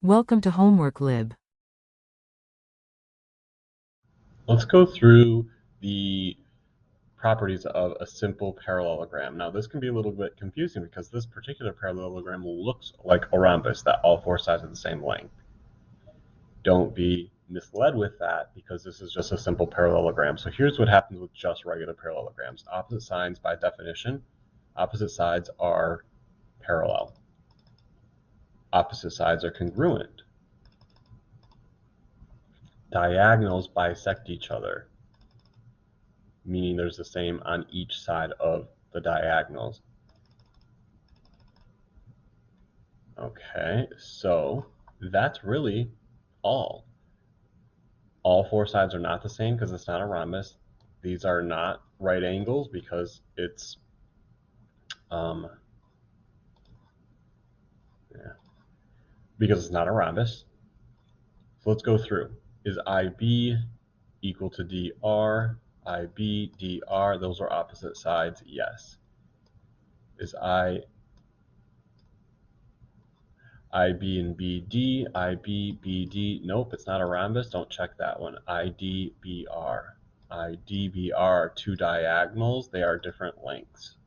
Welcome to Homework Lib. Let's go through the properties of a simple parallelogram. Now, this can be a little bit confusing because this particular parallelogram looks like a rhombus, that all four sides are the same length. Don't be misled with that because this is just a simple parallelogram. So here's what happens with just regular parallelograms. Opposite sides, by definition, opposite sides are parallel. Opposite sides are congruent. Diagonals bisect each other, meaning there's the same on each side of the diagonals. Okay, so that's really all. All four sides are not the same because it's not a rhombus. These are not right angles because it's not a rhombus. So let's go through. Is IB equal to DR? IB, DR, those are opposite sides, yes. Is IB and BD, IB, BD, nope, it's not a rhombus, don't check that one. ID, BR. ID, BR are two diagonals, they are different lengths.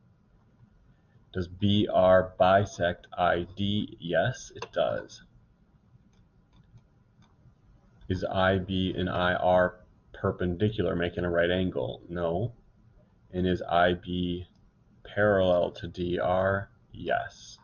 Does BR bisect ID? Yes, it does. Is IB and IR perpendicular, making a right angle? No. And is IB parallel to DR? Yes.